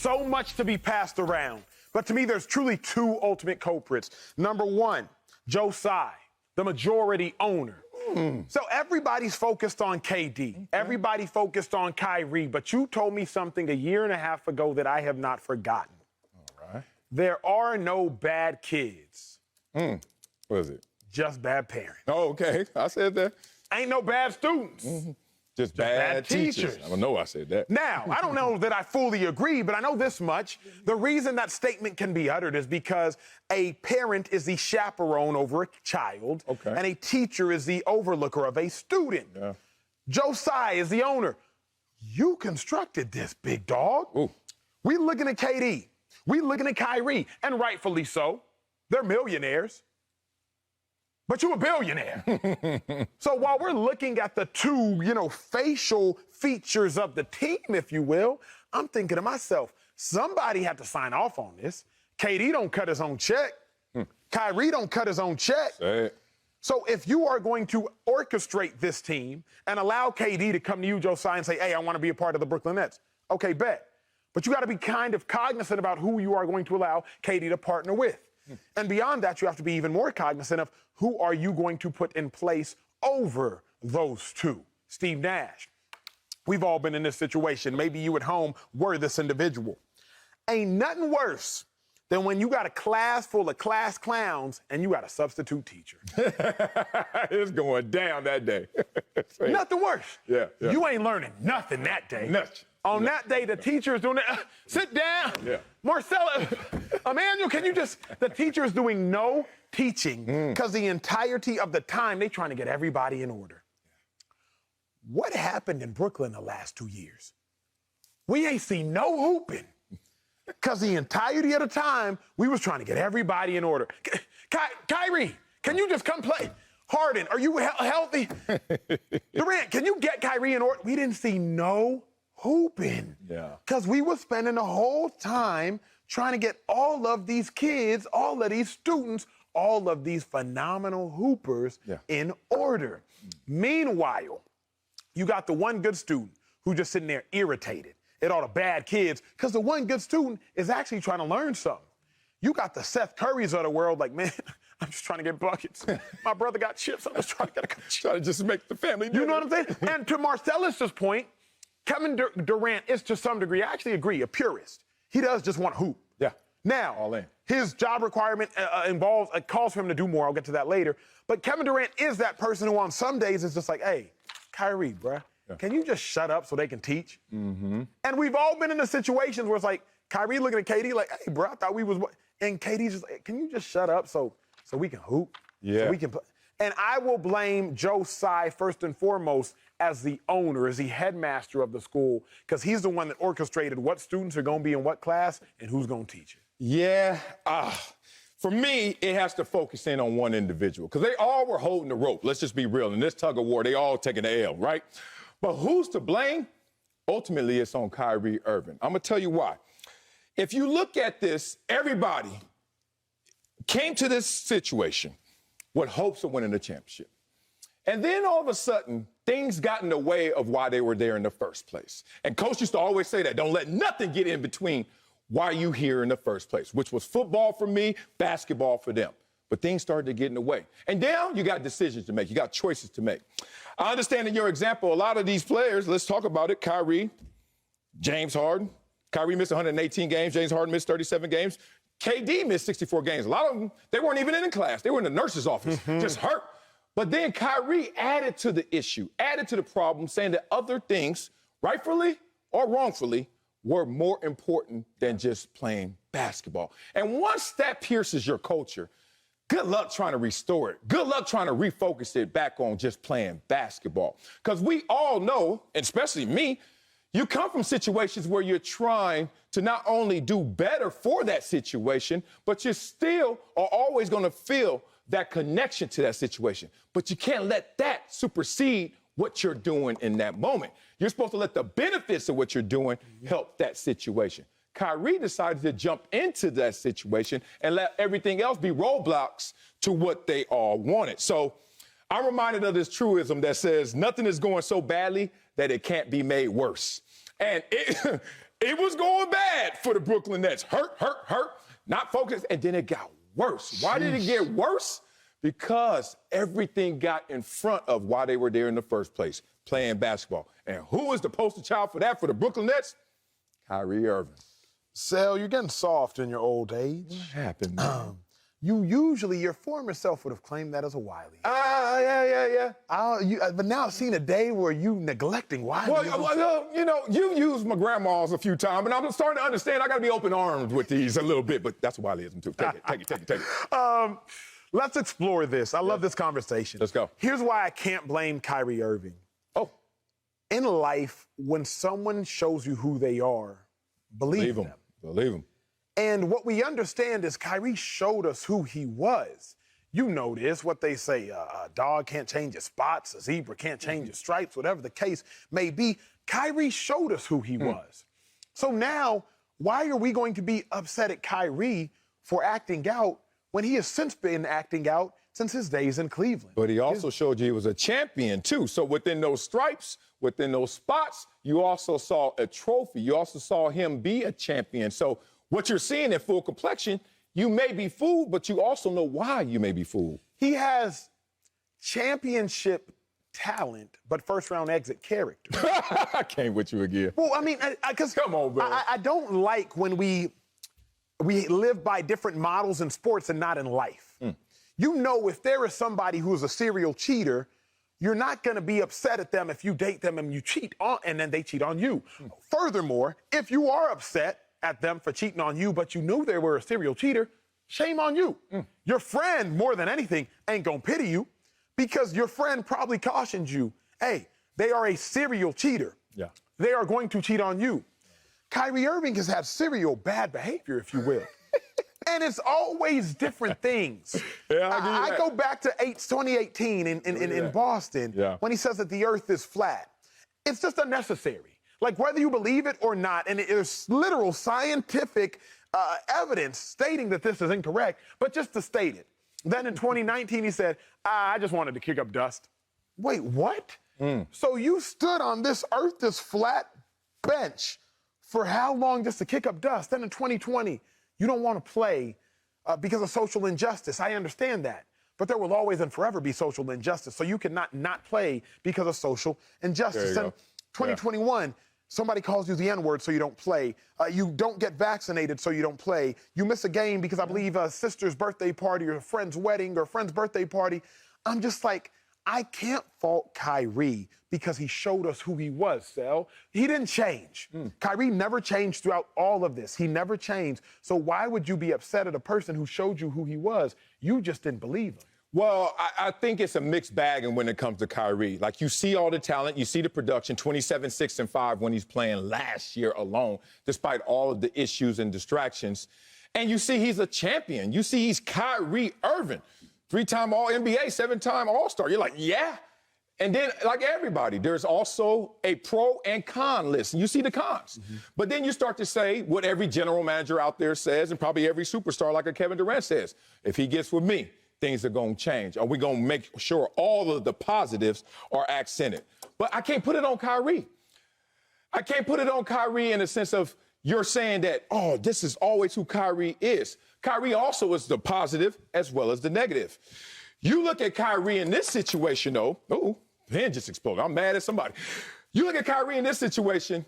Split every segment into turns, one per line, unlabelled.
so much to be passed around. But to me, there's truly two ultimate culprits. Number one, Joe Tsai, the majority owner. So everybody's focused on KD. Everybody focused on Kyrie. But you told me something a year and a half ago that I have not forgotten.
All right.
There are no bad kids.
What is it?
Just bad parents.
Oh, okay. I said that.
Ain't no bad students.
Just bad teachers. I don't know I said that.
Now, I don't know that I fully agree, but I know this much. The reason that statement can be uttered is because a parent is the chaperone over a child, and a teacher is the overlooker of a student.
Yeah.
Joe Tsai is the owner. You constructed this, big dog.
Ooh.
We looking at KD. We looking at Kyrie, and rightfully so. They're millionaires. But you're a billionaire. So while we're looking at the two, facial features of the team, if you will, I'm thinking to myself, somebody had to sign off on this. KD don't cut his own check. Kyrie don't cut his own check.
Say it.
So if you are going to orchestrate this team and allow KD to come to you, Joe Tsai, and say, hey, I want to be a part of the Brooklyn Nets. Okay, bet. But you got to be kind of cognizant about who you are going to allow KD to partner with. And beyond that, you have to be even more cognizant of who are you going to put in place over those two. Steve Nash. We've all been in this situation. Maybe you at home were this individual. Ain't nothing worse than when you got a class full of class clowns and you got a substitute teacher.
It's going down that day.
Nothing worse.
Yeah.
You ain't learning nothing that day.
Nothing.
On that day, the teacher is doing it. Sit down.
Yeah.
Marcellus, Emmanuel, the teacher is doing no teaching because the entirety of the time they trying to get everybody in order. What happened in Brooklyn the last 2 years? We ain't seen no hooping because the entirety of the time we was trying to get everybody in order. Kyrie, can you just come play? Harden, are you healthy? Durant, can you get Kyrie in order? We didn't see no hooping.
Yeah.
Because we were spending the whole time trying to get all of these kids, all of these students, all of these phenomenal hoopers in order. Meanwhile, you got the one good student who just sitting there irritated at all the bad kids because the one good student is actually trying to learn something. You got the Seth Currys of the world like, man, I'm just trying to get buckets. My brother got chips. I'm just trying to get a couple chips.
Trying to just make the family dinner.
You know what I'm saying? And to Marcellus's point, Kevin Durant is, to some degree, I actually agree, a purist. He does just want to hoop.
Yeah.
Now,
all in.
His job requirement calls for him to do more. I'll get to that later. But Kevin Durant is that person who on some days is just like, hey, Kyrie, bruh, can you just shut up so they can teach? And we've all been in the situations where it's like, Kyrie looking at KD like, hey, bro, I thought we was what? And KD's just like, can you just shut up so we can hoop?
Yeah.
So we can play. And I will blame Joe Tsai first and foremost as the owner, as the headmaster of the school, because he's the one that orchestrated what students are going to be in what class and who's going to teach it.
Yeah. For me, it has to focus in on one individual because they all were holding the rope. Let's just be real. In this tug of war, they all taking the L, right? But who's to blame? Ultimately, it's on Kyrie Irving. I'm going to tell you why. If you look at this, everybody came to this situation with hopes of winning the championship. And then all of a sudden, things got in the way of why they were there in the first place. And Coach used to always say that, don't let nothing get in between why you here in the first place, which was football for me, basketball for them. But things started to get in the way. And now you got decisions to make. You got choices to make. I understand in your example, a lot of these players, let's talk about it, Kyrie, James Harden. Kyrie missed 118 games. James Harden missed 37 games. KD missed 64 games. A lot of them, they weren't even in class. They were in the nurse's office, just hurt. But then Kyrie added to the issue, added to the problem, saying that other things, rightfully or wrongfully, were more important than just playing basketball. And once that pierces your culture, good luck trying to restore it. Good luck trying to refocus it back on just playing basketball. Because we all know, and especially me, you come from situations where you're trying to not only do better for that situation, but you still are always going to feel that connection to that situation. But you can't let that supersede what you're doing in that moment. You're supposed to let the benefits of what you're doing help that situation. Kyrie decided to jump into that situation and let everything else be roadblocks to what they all wanted. So I'm reminded of this truism that says nothing is going so badly that it can't be made worse. And it It was going bad for the Brooklyn Nets. Hurt, not focused, and then it got worse. Why did it get worse? Because everything got in front of why they were there in the first place, playing basketball. And who was the poster child for that for the Brooklyn Nets? Kyrie Irving.
Sel, you're getting soft in your old age.
What happened, man?
Your former self would have claimed that as a Wiley.
Yeah.
But now I've seen a day where you neglecting Wiley.
Well, you used my grandma's a few times, and I'm starting to understand I got to be open-armed with these a little bit, but that's Wileyism, too. Take it.
Let's explore this. I love this conversation.
Let's go.
Here's why I can't blame Kyrie Irving.
Oh.
In life, when someone shows you who they are, believe them.
Believe them.
And what we understand is Kyrie showed us who he was. You know this, what they say, a dog can't change his spots, a zebra can't change his stripes, whatever the case may be. Kyrie showed us who he was. So now, why are we going to be upset at Kyrie for acting out when he has since been acting out since his days in Cleveland?
But he also showed you he was a champion, too. So within those stripes, within those spots, you also saw a trophy. You also saw him be a champion. So what you're seeing in full complexion, you may be fooled, but you also know why you may be fooled.
He has championship talent, but first-round exit character.
I came with you again.
Well, I mean, because
come on, bro.
I don't like when we live by different models in sports and not in life. You know, if there is somebody who is a serial cheater, you're not going to be upset at them if you date them and you cheat on, and then they cheat on you. Furthermore, if you are upset at them for cheating on you, but you knew they were a serial cheater, shame on you. Your friend, more than anything, ain't gonna pity you because your friend probably cautioned you, hey, they are a serial cheater.
Yeah.
They are going to cheat on you. Kyrie Irving has had serial bad behavior, if you will. And it's always different things. I go back to 2018 in Boston when he says that the earth is flat. It's just unnecessary. Like, whether you believe it or not, and there's literal scientific evidence stating that this is incorrect, but just to state it. Then in 2019, he said, I just wanted to kick up dust. Wait, what? So you stood on this earth, this flat bench, for how long just to kick up dust? Then in 2020, you don't want to play because of social injustice. I understand that. But there will always and forever be social injustice. So you cannot not play because of social injustice. And 2021, somebody calls you the N-word, so you don't play. You don't get vaccinated, so you don't play. You miss a game because I believe a sister's birthday party or a friend's wedding or a friend's birthday party. I'm just like, I can't fault Kyrie because he showed us who he was, Sel. He didn't change. Kyrie never changed throughout all of this. He never changed. So why would you be upset at a person who showed you who he was? You just didn't believe him.
Well, I think it's a mixed bag when it comes to Kyrie. Like, you see all the talent, you see the production, 27, 6, and 5 when he's playing last year alone, despite all of the issues and distractions. And you see he's a champion. You see he's Kyrie Irving, 3-time All-NBA, 7-time All-Star. You're like, yeah. And then, like everybody, there's also a pro and con list. And you see the cons. But then you start to say what every general manager out there says, and probably every superstar like a Kevin Durant says, if he gets with me, things are going to change. Are we going to make sure all of the positives are accented? But I can't put it on Kyrie. I can't put it on Kyrie in the sense of you're saying that, oh, this is always who Kyrie is. Kyrie also is the positive as well as the negative. You look at Kyrie in this situation, though. Oh, pen just exploded. I'm mad at somebody. You look at Kyrie in this situation.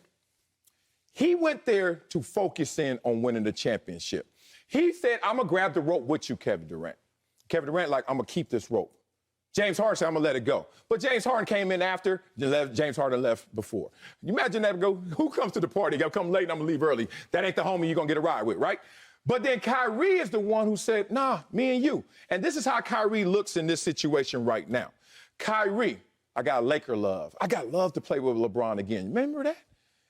He went there to focus in on winning the championship. He said, I'm going to grab the rope with you, Kevin Durant. Kevin Durant, like, I'm going to keep this rope. James Harden said, I'm going to let it go. But James Harden came in after. James Harden left before. You imagine that go, who comes to the party? I'll come late and I'm going to leave early. That ain't the homie you're going to get a ride with, right? But then Kyrie is the one who said, nah, me and you. And this is how Kyrie looks in this situation right now. Kyrie, I got Laker love. I got love to play with LeBron again. Remember that?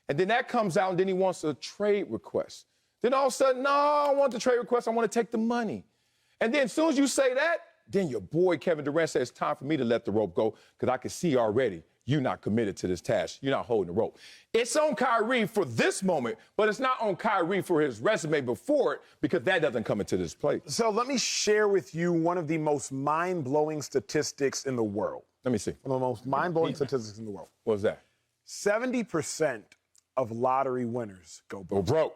And then that comes out and then he wants a trade request. Then all of a sudden, no, I want the trade request. I want to take the money. And then as soon as you say that, then your boy Kevin Durant says, it's time for me to let the rope go because I can see already you're not committed to this task. You're not holding the rope. It's on Kyrie for this moment, but it's not on Kyrie for his resume before it because that doesn't come into this play.
So let me share with you one of the most mind-blowing statistics in the world.
Let me see.
One of the most mind-blowing statistics in the world.
What's that?
70% of lottery winners go
Go
broke.
broke.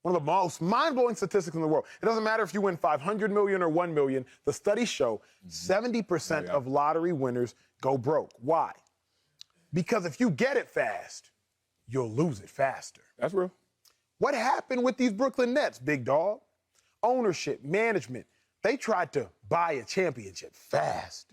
One of the most mind-blowing statistics in the world. It doesn't matter if you win 500 million or 1 million. The studies show 70% of lottery winners go broke. Why? Because if you get it fast, you'll lose it faster.
That's real.
What happened with these Brooklyn Nets, big dog? Ownership, management, they tried to buy a championship fast.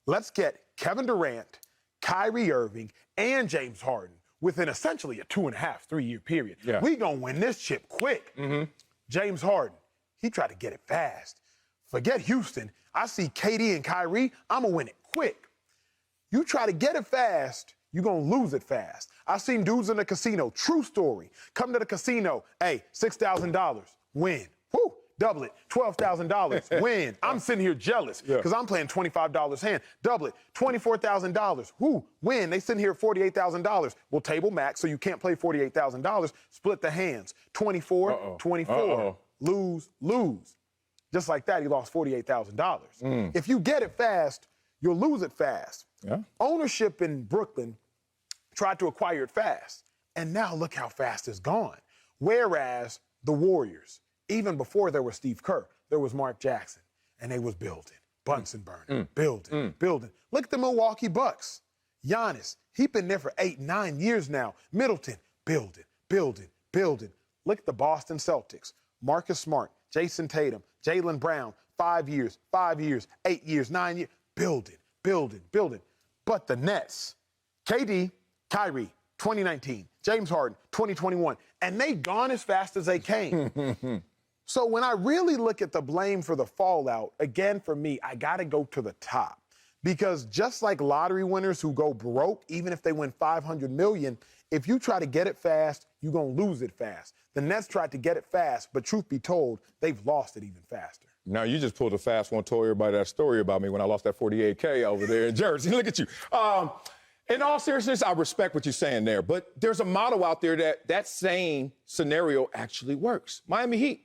Let's get Kevin Durant, Kyrie Irving, and James Harden within essentially a 2.5, 3-year period.
Yeah.
We gonna win this chip quick. James Harden, he tried to get it fast. Forget Houston. I see KD and Kyrie, I'm gonna win it quick. You try to get it fast, you're gonna lose it fast. I've seen dudes in the casino, true story, come to the casino, hey, $6,000, win. Woo, double it, $12,000, win. I'm sitting here jealous because I'm playing $25 hand. Double it, $24,000, woo, win. They sitting here at $48,000. Well, table max, so you can't play $48,000. Split the hands, 24, 24, lose, lose. Just like that, he lost $48,000. If you get it fast, you'll lose it fast.
Yeah.
Ownership in Brooklyn tried to acquire it fast, and now look how fast it's gone. Whereas the Warriors, even before there was Steve Kerr, there was Mark Jackson, and they was building, Bunsen burner, building. Look at the Milwaukee Bucks. Giannis, he been there for 8, 9 years now. Middleton, building. Look at the Boston Celtics. Marcus Smart, Jason Tatum, Jaylen Brown, 5 years, 8 years, 9 years, building. But the Nets, KD, Kyrie, 2019, James Harden, 2021, and they gone as fast as they came. So when I really look at the blame for the fallout, again, for me, I got to go to the top. Because just like lottery winners who go broke, even if they win 500 million, if you try to get it fast, you're going to lose it fast. The Nets tried to get it fast, but truth be told, they've lost it even faster.
Now, you just pulled a fast one, told everybody that story about me when I lost that 48K over there in Jersey. Look at you. In all seriousness, I respect what you're saying there, but there's a model out there that same scenario actually works. Miami Heat.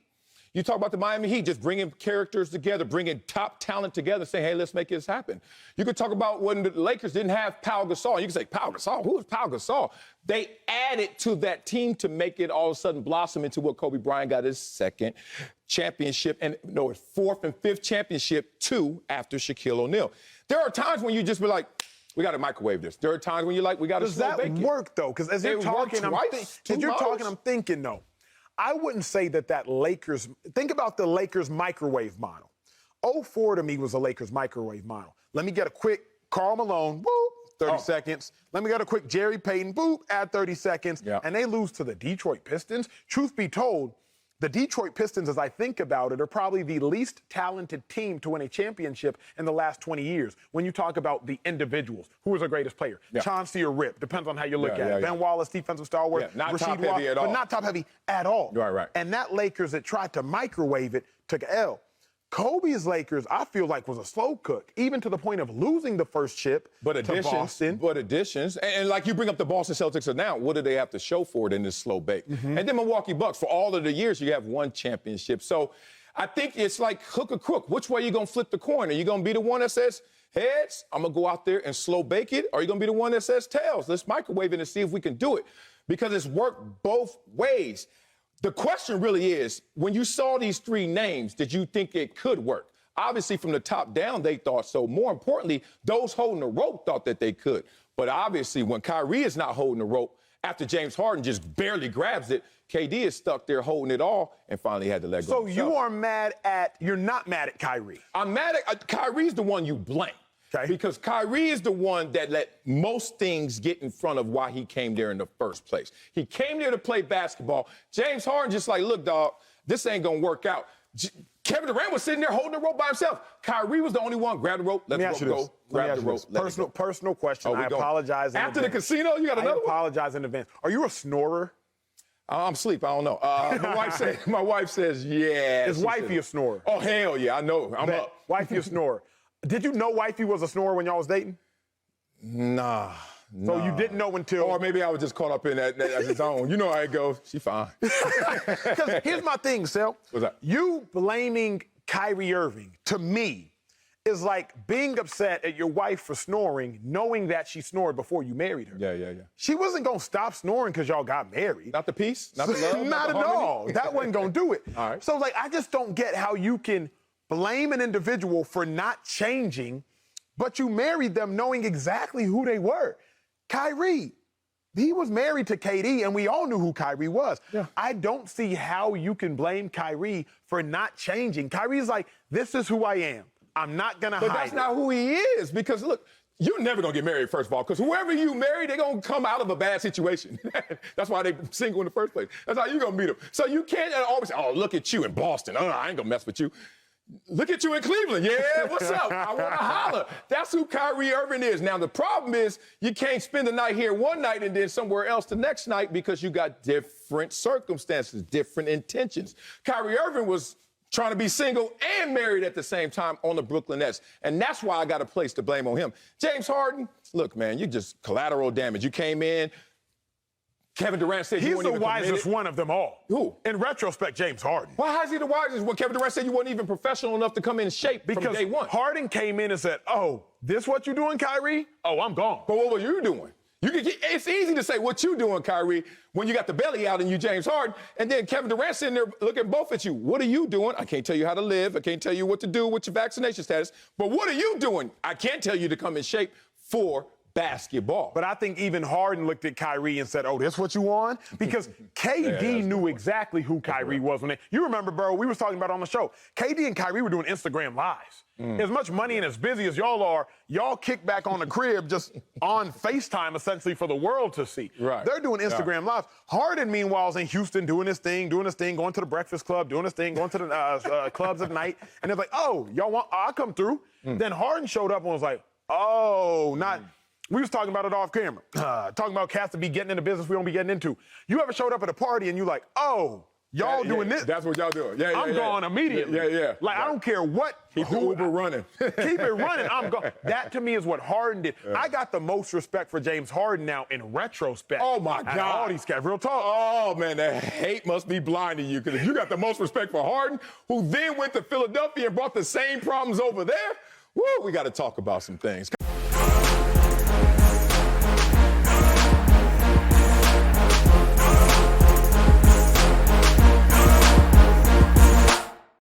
You talk about the Miami Heat, just bringing characters together, bringing top talent together, saying, hey, let's make this happen. You could talk about when the Lakers didn't have Pau Gasol. You can say, Pau Gasol? Who is Pau Gasol? They added to that team to make it all of a sudden blossom into what Kobe Bryant got his second championship, and no, his fourth and fifth championship, 2 after Shaquille O'Neal. There are times when you just be like, we got to microwave this. There are times when you're like, we got to slow bake it.
Does that work, though? Because as you're talking, I'm thinking, no. I wouldn't say that Lakers, think about the Lakers microwave model. 04 to me was a Lakers microwave model. Let me get a quick Karl Malone, boop, 30 seconds. Let me get a quick Jerry Payton, boop, add 30 seconds.
Yeah.
And they lose to the Detroit Pistons. Truth be told, the Detroit Pistons, as I think about it, are probably the least talented team to win a championship in the last 20 years. When you talk about the individuals, who was the greatest player?
Yeah.
Chauncey or Rip, depends on how you look at it. Ben Wallace, defensive stalwart.
Not
Rasheed
top heavy at all.
But not top heavy at all.
Right.
And that Lakers that tried to microwave it took a L. Kobe's Lakers, I feel like, was a slow cook, even to the point of losing the first chip to Boston.
But additions, and like you bring up the Boston Celtics are now, what do they have to show for it in this slow bake? And then Milwaukee Bucks, for all of the years, you have one championship. So I think it's like hook or crook. Which way you going to flip the coin? Are you going to be the one that says, heads, I'm going to go out there and slow bake it? Or are you going to be the one that says, tails, let's microwave it and see if we can do it? Because it's worked both ways. The question really is, when you saw these 3 names, did you think it could work? Obviously, from the top down, they thought so. More importantly, those holding the rope thought that they could. But obviously, when Kyrie is not holding the rope, after James Harden just barely grabs it, KD is stuck there holding it all and finally had to let go.
So you're not mad at Kyrie?
I'm mad at Kyrie's the one you blame.
Okay.
Because Kyrie is the one that let most things get in front of why he came there in the first place. He came there to play basketball. James Harden just like, look, dog, this ain't going to work out. Kevin Durant was sitting there holding the rope by himself. Kyrie was the only one. Grab the rope, let the rope go. Grab the rope,
Personal question. I apologize in
advance.
advance.
After the casino, you got another one?
I apologize in advance. Are you a snorer?
I'm asleep. I don't know. My wife says, yeah.
Is wifey a snorer?
Oh, hell yeah. I know. I'm up.
Wifey a snorer. Did you know wifey was a snorer when y'all was dating?
Nah.
So you didn't know until...
Or maybe I was just caught up in that zone. You know how it goes. She fine.
Because here's my thing, Sel.
What's that?
You blaming Kyrie Irving, to me, is like being upset at your wife for snoring, knowing that she snored before you married her.
Yeah.
She wasn't going to stop snoring because y'all got married.
Not the peace? Not the love?
Not
the
at
harmony?
all. That wasn't going to do it.
All right.
So, like, I just don't get how you can blame an individual for not changing, but you married them knowing exactly who they were. Kyrie, he was married to KD, and we all knew who Kyrie was.
Yeah.
I don't see how you can blame Kyrie for not changing. Kyrie's like, this is who I am. I'm not going to hide
But that's
it.
not who he is, because look, you're never going to get married, first of all, because whoever you marry, they're going to come out of a bad situation. That's why they're single in the first place. That's how you're going to meet them. So you can't always say, oh, look at you in Boston. Oh, I ain't going to mess with you. Look at you in Cleveland. Yeah, what's up? I want to holler. That's who Kyrie Irving is. Now, the problem is you can't spend the night here one night and then somewhere else the next night because you got different circumstances, different intentions. Kyrie Irving was trying to be single and married at the same time on the Brooklyn Nets. And that's why I got a place to blame on him. James Harden, look, man, you're just collateral damage. You came in. Kevin Durant said you weren't even committed.
He's the wisest one of them all.
Who?
In retrospect, James Harden.
Why is he the wisest when Kevin Durant said you weren't even professional enough to come in shape from day one?
Harden came in and said, oh, this what you doing, Kyrie? Oh, I'm gone.
But what were you doing? It's easy to say what you doing, Kyrie, when you got the belly out and you James Harden, and then Kevin Durant sitting there looking both at you. What are you doing? I can't tell you how to live. I can't tell you what to do with your vaccination status. But what are you doing? I can't tell you to come in shape for basketball.
But I think even Harden looked at Kyrie and said, oh, this what you on? Because KD knew exactly who Kyrie was. You remember, bro, we was talking about on the show. KD and Kyrie were doing Instagram lives. As much money and as busy as y'all are, y'all kick back on the crib just on FaceTime, essentially, for the world to see.
Right.
They're doing Instagram lives. Harden, meanwhile, is in Houston doing his thing, going to the Breakfast Club, doing his thing, going to the clubs at night. And they're like, oh, y'all want, I'll come through. Then Harden showed up and was like, oh, not... We was talking about it off camera, talking about cats to be getting into business we don't be getting into. You ever showed up at a party and you like, oh, y'all doing this?
That's what y'all doing. Yeah,
I'm going immediately.
Yeah.
Like, I don't care what.
Keep the Uber running.
Keep it running. I'm going. That, to me, is what Harden did. I got the most respect for James Harden now in retrospect.
Oh, my God.
All these cats, real talk.
Oh, man, the hate must be blinding you, because if you got the most respect for Harden, who then went to Philadelphia and brought the same problems over there, woo, we got to talk about some things.